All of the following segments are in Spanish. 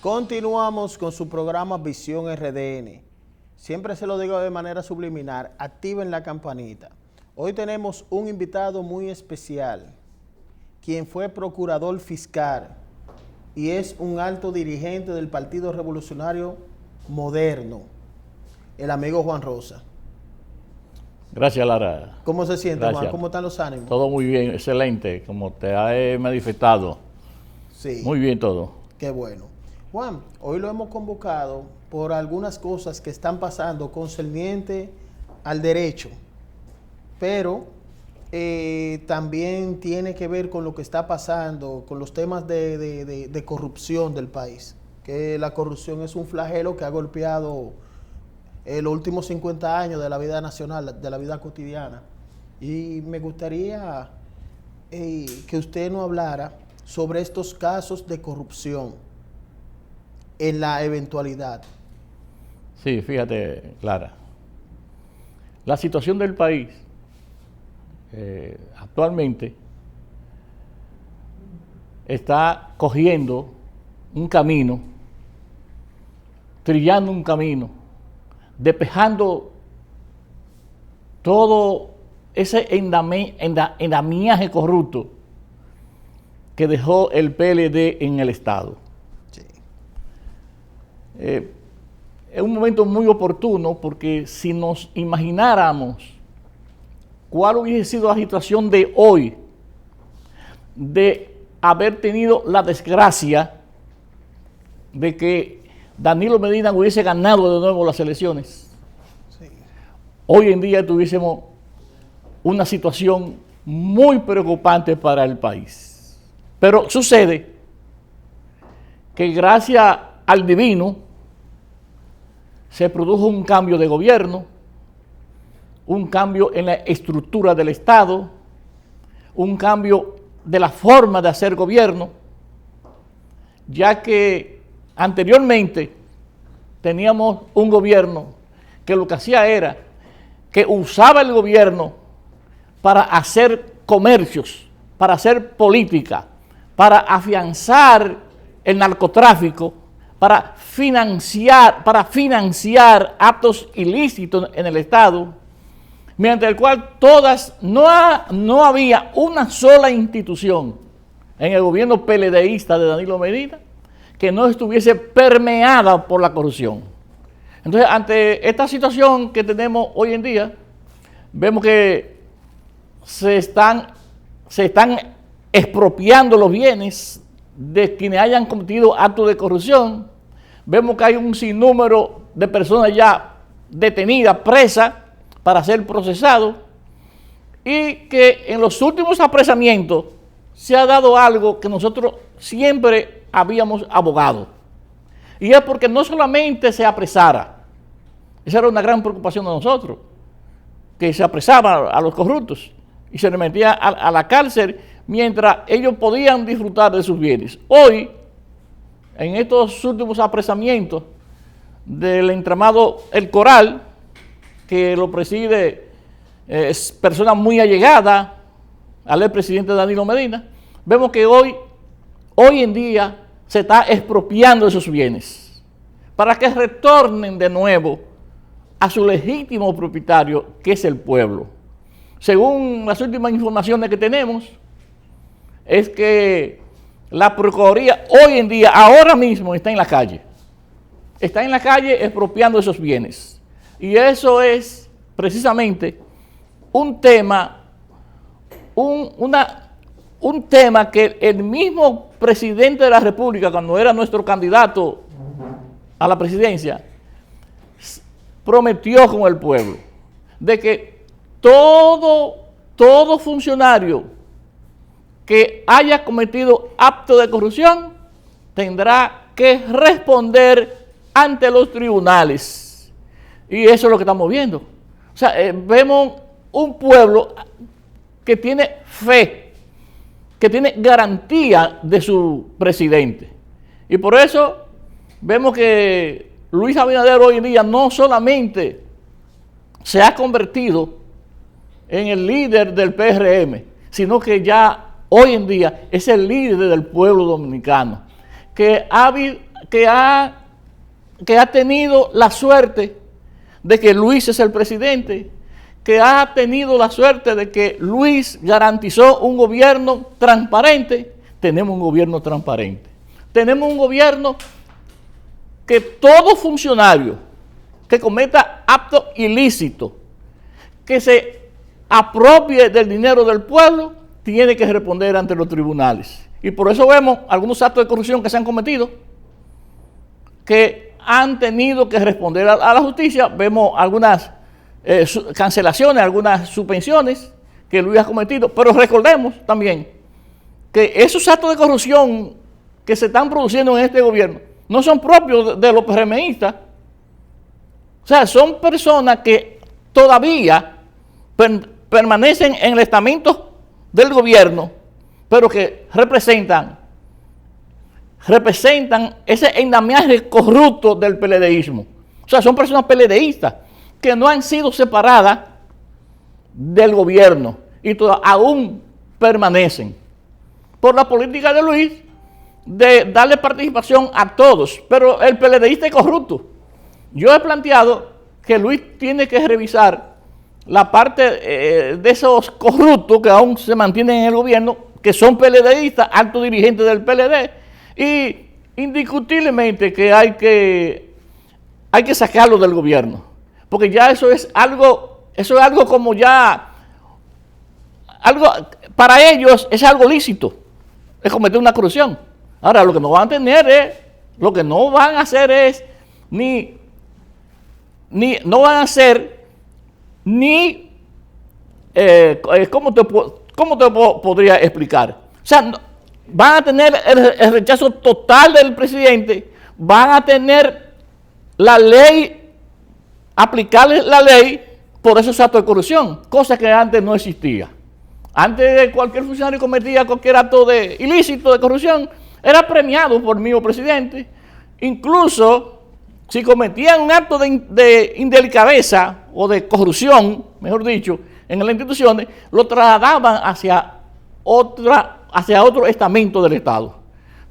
Continuamos con su programa Visión RDN. Siempre se lo digo de manera subliminal, activen la campanita. Hoy tenemos un invitado muy especial, quien fue procurador fiscal y es un alto dirigente del Partido Revolucionario Moderno, el amigo Juan Rosa. Gracias, Lara. ¿Cómo se siente, Gracias. Juan? ¿Cómo están los ánimos? Todo muy bien, excelente, como te he manifestado. Sí. Muy bien todo. Qué bueno. Juan, hoy lo hemos convocado por algunas cosas que están pasando concerniente al derecho, pero también tiene que ver con lo que está pasando, con los temas de corrupción del país, que la corrupción es un flagelo que ha golpeado los últimos 50 años de la vida nacional, de la vida cotidiana. Y me gustaría que usted nos hablara sobre estos casos de corrupción en la eventualidad. Sí, fíjate, Clara. La situación del país actualmente está cogiendo un camino, trillando un camino, despejando todo ese endamiaje corrupto que dejó el PLD en el Estado. Sí. Es un momento muy oportuno porque si nos imagináramos cuál hubiese sido la situación de hoy de haber tenido la desgracia de que Danilo Medina hubiese ganado de nuevo las elecciones, Sí. hoy en día tuviésemos una situación muy preocupante para el país. Pero sucede que gracias al divino se produjo un cambio de gobierno, un cambio en la estructura del Estado, un cambio de la forma de hacer gobierno, ya que anteriormente teníamos un gobierno que lo que hacía era que usaba el gobierno para hacer comercios, para hacer política, para afianzar el narcotráfico, para financiar actos ilícitos en el Estado, mediante el cual no había una sola institución en el gobierno PLDista de Danilo Medina que no estuviese permeada por la corrupción. Entonces, ante esta situación que tenemos hoy en día, vemos que se están expropiando los bienes de quienes hayan cometido actos de corrupción. Vemos que hay un sinnúmero de personas ya detenidas, presas, para ser procesados, y que en los últimos apresamientos se ha dado algo que nosotros siempre habíamos abogado. Y es porque no solamente se apresara, esa era una gran preocupación de nosotros, que se apresaba a los corruptos y se les metía a la cárcel mientras ellos podían disfrutar de sus bienes. Hoy, en estos últimos apresamientos del entramado El Coral, que lo preside es persona muy allegada al expresidente Danilo Medina, vemos que hoy en día se está expropiando esos bienes para que retornen de nuevo a su legítimo propietario, que es el pueblo. Según las últimas informaciones que tenemos, es que la Procuraduría hoy en día, ahora mismo, está en la calle. Está en la calle expropiando esos bienes. Y eso es precisamente un tema, un tema que el mismo presidente de la República, cuando era nuestro candidato a la presidencia, prometió con el pueblo, de que todo funcionario que haya cometido acto de corrupción tendrá que responder ante los tribunales. Y eso es lo que estamos viendo. O sea, vemos un pueblo que tiene fe, que tiene garantía de su presidente. Y por eso vemos que Luis Abinader hoy en día no solamente se ha convertido en el líder del PRM, sino que ya hoy en día es el líder del pueblo dominicano, que ha que ha tenido la suerte de que Luis es el presidente, que ha tenido la suerte de que Luis garantizó un gobierno transparente. Tenemos un gobierno transparente. Tenemos un gobierno que todo funcionario que cometa actos ilícitos, que se apropie del dinero del pueblo, tiene que responder ante los tribunales. Y por eso vemos algunos actos de corrupción que se han cometido, que han tenido que responder a la justicia. Vemos algunas cancelaciones, algunas suspensiones que Luis ha cometido, pero recordemos también que esos actos de corrupción que se están produciendo en este gobierno no son propios de los PRMistas. O sea, son personas que todavía permanecen en el estamento del gobierno, pero que representan ese endamiaje corrupto del PLDismo. O sea, son personas PLDistas que no han sido separadas del gobierno y aún permanecen por la política de Luis de darle participación a todos, pero el PLDista es corrupto. Yo he planteado que Luis tiene que revisar la parte de esos corruptos que aún se mantienen en el gobierno, que son PLDistas, altos dirigentes del PLD, y indiscutiblemente que hay que sacarlo del gobierno, porque ya eso es algo como ya, algo, para ellos es algo lícito, es cometer una corrupción. Ahora, lo que no van a hacer es, ¿cómo te podría explicar? O sea, van a tener el rechazo total del presidente, van a tener la ley, aplicarle la ley por esos actos de corrupción, cosa que antes no existía. Antes cualquier funcionario cometía cualquier acto de ilícito de corrupción, era premiado por el mismo presidente. Incluso si cometían un acto de indelicadeza o de corrupción, mejor dicho, en las instituciones, lo trasladaban hacia otro estamento del Estado.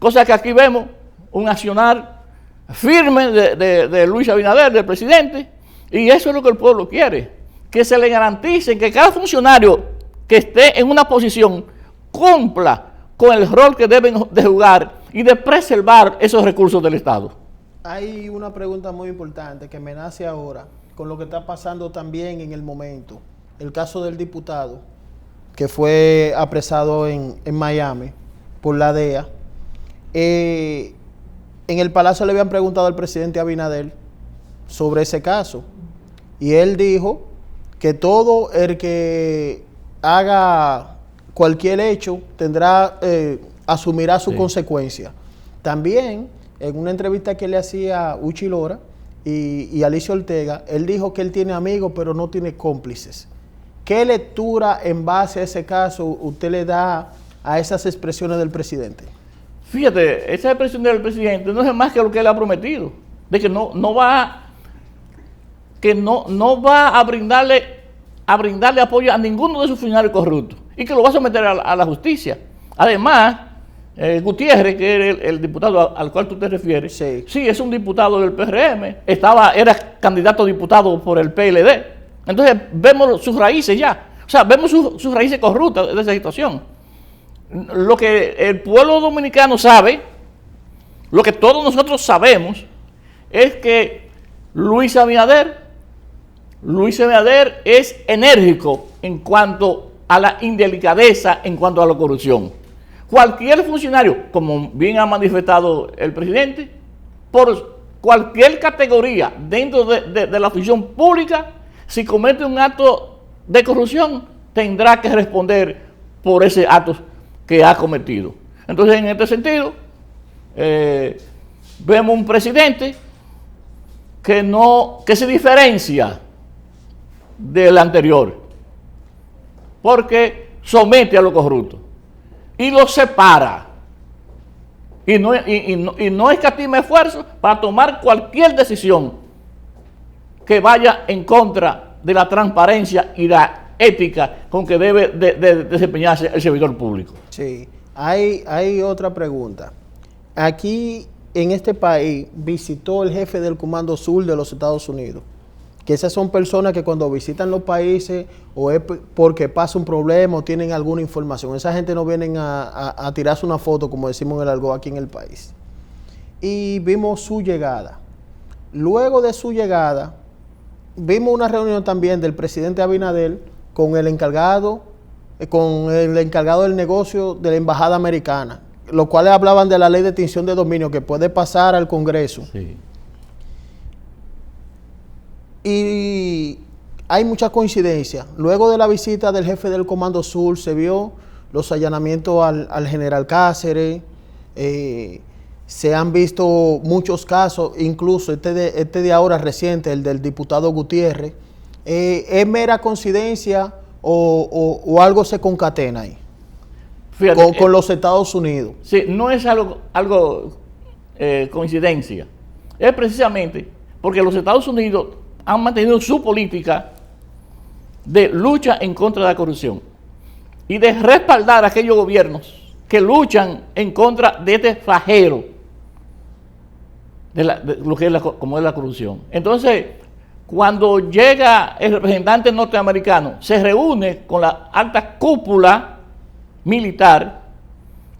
Cosa que aquí vemos un accionar firme de Luis Abinader, del presidente, y eso es lo que el pueblo quiere, que se le garantice que cada funcionario que esté en una posición cumpla con el rol que deben de jugar y de preservar esos recursos del Estado. Hay una pregunta muy importante que me nace ahora, con lo que está pasando también en el momento. El caso del diputado que fue apresado en Miami por la DEA. En el Palacio le habían preguntado al presidente Abinader sobre ese caso, y él dijo que todo el que haga cualquier hecho asumirá su consecuencia. También, en una entrevista que le hacía Uchi Lora y Alicia Ortega, él dijo que él tiene amigos pero no tiene cómplices. ¿Qué lectura en base a ese caso usted le da a esas expresiones del presidente? Fíjate, esa expresión del presidente no es más que lo que él ha prometido, de que no va a brindarle apoyo a ninguno de sus funcionarios corruptos y que lo va a someter a la justicia. Además, Gutiérrez, que es el diputado al cual tú te refieres, sí, es un diputado del PRM, era candidato a diputado por el PLD. Entonces vemos sus raíces ya, o sea, vemos sus raíces corruptas de esa situación. Lo que el pueblo dominicano sabe, lo que todos nosotros sabemos, es que Luis Abinader es enérgico en cuanto a la indelicadeza, en cuanto a la corrupción. Cualquier funcionario, como bien ha manifestado el presidente, por cualquier categoría dentro de la función pública, si comete un acto de corrupción, tendrá que responder por ese acto que ha cometido. Entonces, en este sentido, vemos un presidente que se diferencia del anterior, porque somete a los corruptos y los separa, y no escatima esfuerzo para tomar cualquier decisión que vaya en contra de la transparencia y la ética con que debe de desempeñarse el servidor público. Sí, hay otra pregunta. Aquí en este país visitó el jefe del Comando Sur de los Estados Unidos? Que esas son personas que cuando visitan los países o es porque pasa un problema o tienen alguna información. Esa gente no vienen a tirarse una foto, como decimos en el argot aquí en el país. Y vimos su llegada. Luego de su llegada, vimos una reunión también del presidente Abinader con el encargado del negocio de la embajada americana, los cuales hablaban de la ley de extinción de dominio que puede pasar al Congreso. Sí. Y hay mucha coincidencia. Luego de la visita del jefe del Comando Sur, se vio los allanamientos al general Cáceres, se han visto muchos casos, incluso este de ahora reciente, el del diputado Gutiérrez. ¿Es mera coincidencia o algo se concatena ahí? Fíjate, con los Estados Unidos. Sí, no es algo coincidencia. Es precisamente porque los Estados Unidos han mantenido su política de lucha en contra de la corrupción y de respaldar a aquellos gobiernos que luchan en contra de este flagelo de lo que es como es la corrupción. Entonces, cuando llega el representante norteamericano, se reúne con la alta cúpula militar,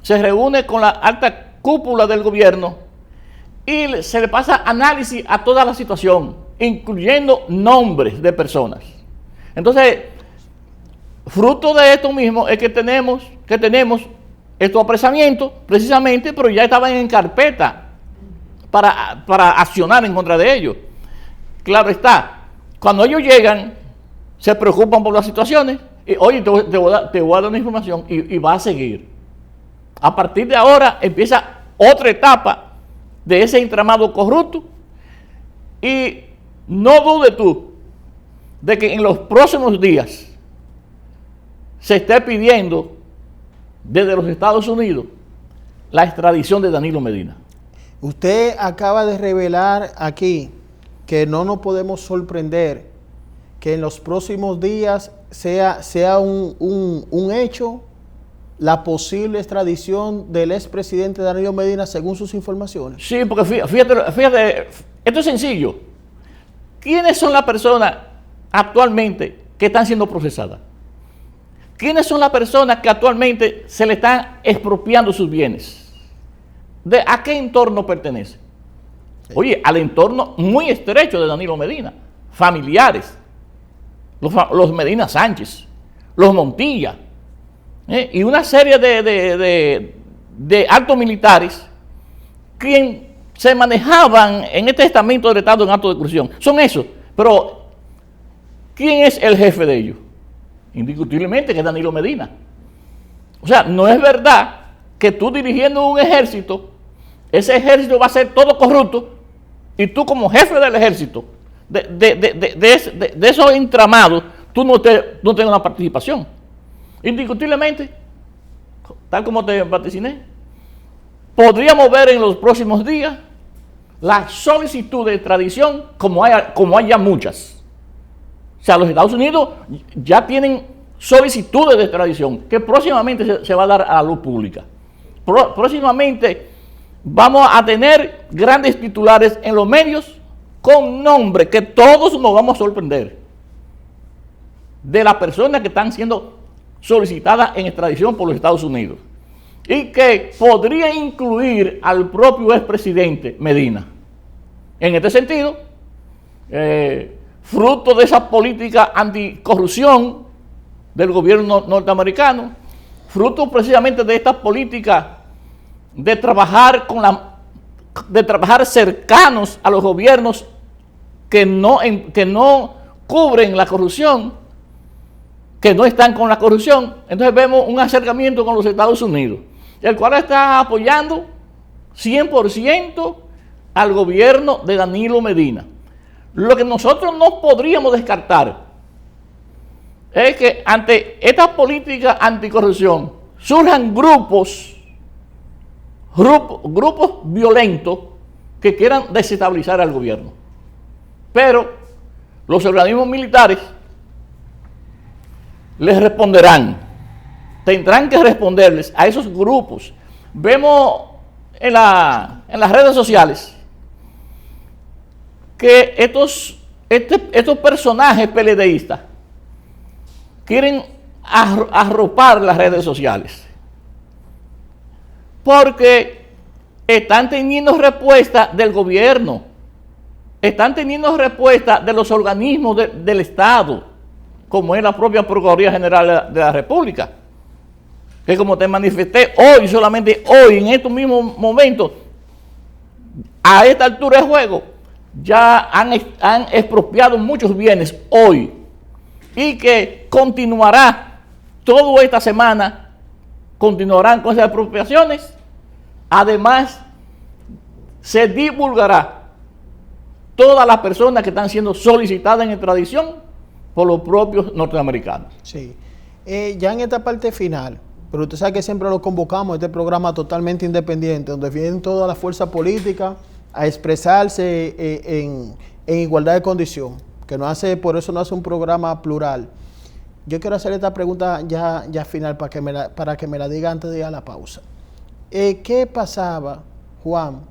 se reúne con la alta cúpula del gobierno y se le pasa análisis a toda la situación, incluyendo nombres de personas. Entonces, fruto de esto mismo es que tenemos estos apresamientos, precisamente, pero ya estaban en carpeta para accionar en contra de ellos. Claro está, cuando ellos llegan, se preocupan por las situaciones, y oye, te voy a dar una información y va a seguir. A partir de ahora empieza otra etapa de ese entramado corrupto, y no dudes tú de que en los próximos días se esté pidiendo desde los Estados Unidos la extradición de Danilo Medina. Usted acaba de revelar aquí que no nos podemos sorprender que en los próximos días sea un hecho la posible extradición del expresidente Danilo Medina según sus informaciones. Sí, porque fíjate, esto es sencillo. ¿Quiénes son las personas actualmente que están siendo procesadas? ¿Quiénes son las personas que actualmente se le están expropiando sus bienes? ¿A qué entorno pertenece? Sí. Oye, al entorno muy estrecho de Danilo Medina, familiares, los Medina Sánchez, los Montilla, y una serie de altos militares quien se manejaban en este estamento del Estado en actos de corrupción. Son esos, pero ¿quién es el jefe de ellos? Indiscutiblemente que es Danilo Medina. O sea, no es verdad que tú dirigiendo un ejército, ese ejército va a ser todo corrupto y tú como jefe del ejército, de esos entramados, tú no tienes una participación. Indiscutiblemente, tal como te vaticiné, podríamos ver en los próximos días la solicitud de extradición como hay ya muchas. O sea, los Estados Unidos ya tienen solicitudes de extradición que próximamente se va a dar a la luz pública. Próximamente vamos a tener grandes titulares en los medios con nombres que todos nos vamos a sorprender de las personas que están siendo solicitadas en extradición por los Estados Unidos y que podría incluir al propio expresidente Medina. En este sentido, fruto de esa política anticorrupción del gobierno norteamericano, fruto precisamente de esta política de trabajar cercanos a los gobiernos que no cubren la corrupción, que no están con la corrupción. Entonces vemos un acercamiento con los Estados Unidos, el cual está apoyando 100% al gobierno de Danilo Medina. Lo que nosotros no podríamos descartar es que ante esta política anticorrupción surjan grupos violentos que quieran desestabilizar al gobierno. Pero los organismos militares les responderán, tendrán que responderles a esos grupos. Vemos en las redes sociales que estos personajes PLDistas quieren arropar las redes sociales porque están teniendo respuesta del gobierno, están teniendo respuesta de los organismos del Estado, como es la propia Procuraduría General de la República, que como te manifesté hoy, solamente hoy, en estos mismos momentos, a esta altura de juego, ya han expropiado muchos bienes hoy y que continuará toda esta semana, continuarán con esas expropiaciones. Además, se divulgará todas las personas que están siendo solicitadas en extradición por los propios norteamericanos. Sí. Ya en esta parte final, pero usted sabe que siempre lo convocamos, este programa totalmente independiente, donde vienen toda la fuerza política a expresarse en igualdad de condición, que no hace, por eso no hace un programa plural. Yo quiero hacer esta pregunta ya final para que me la diga antes de ir a la pausa. ¿Qué pasaba, Juan,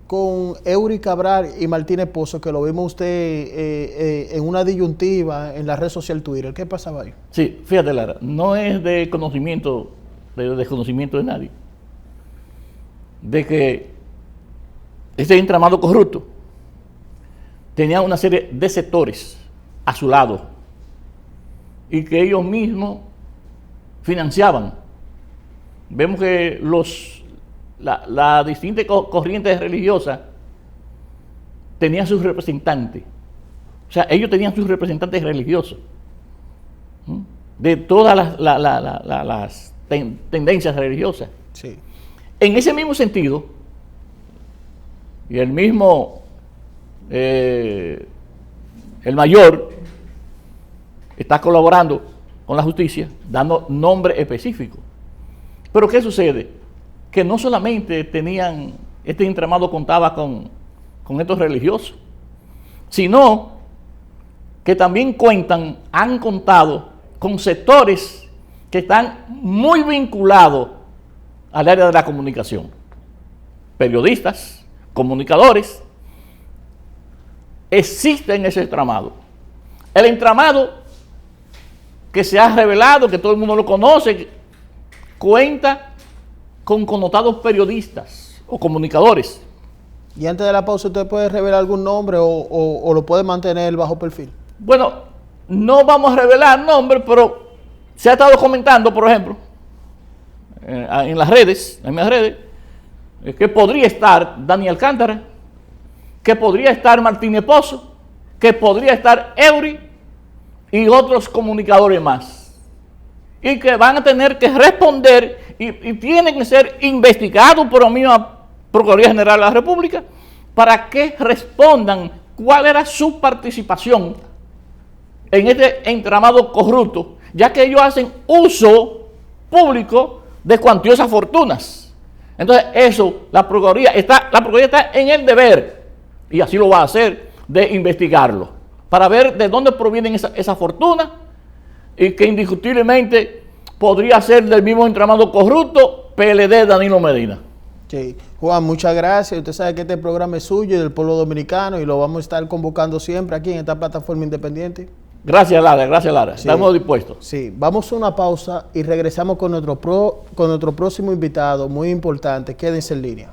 con Eury Cabral y Martínez Pozo, que lo vimos usted en una disyuntiva en la red social Twitter? ¿Qué pasaba ahí? Sí, fíjate, Lara, no es de conocimiento, de desconocimiento de nadie, de que este entramado corrupto tenía una serie de sectores a su lado y que ellos mismos financiaban. Vemos que las distintas corrientes religiosas tenían sus representantes. O sea, ellos tenían sus representantes religiosos de todas las tendencias religiosas. Sí. En ese mismo sentido, y el mismo, el mayor, está colaborando con la justicia, dando nombre específico. Pero ¿qué sucede? Que no solamente este entramado contaba con estos religiosos, sino que también han contado con sectores que están muy vinculados al área de la comunicación. Periodistas, comunicadores, existen ese entramado. El entramado que se ha revelado, que todo el mundo lo conoce, cuenta con connotados periodistas o comunicadores. Y antes de la pausa, ¿usted puede revelar algún nombre o lo puede mantener bajo perfil? Bueno, no vamos a revelar nombres, pero se ha estado comentando, por ejemplo, en las redes, en mis redes, que podría estar Dani Alcántara, que podría estar Martínez Pozo, que podría estar Eury y otros comunicadores más. Y que van a tener que responder y tienen que ser investigados por la misma Procuraduría General de la República para que respondan cuál era su participación en este entramado corrupto, ya que ellos hacen uso público de cuantiosas fortunas. Entonces eso, la Procuraduría está en el deber, y así lo va a hacer, de investigarlo, para ver de dónde provienen esa fortuna, y que indiscutiblemente podría ser del mismo entramado corrupto PLD Danilo Medina. Sí. Juan, muchas gracias. Usted sabe que este programa es suyo y del pueblo dominicano, y lo vamos a estar convocando siempre aquí en esta plataforma independiente. Gracias, Lara, gracias, Lara. Sí. Estamos dispuestos. Sí, vamos a una pausa y regresamos con nuestro próximo invitado muy importante. Quédense en línea.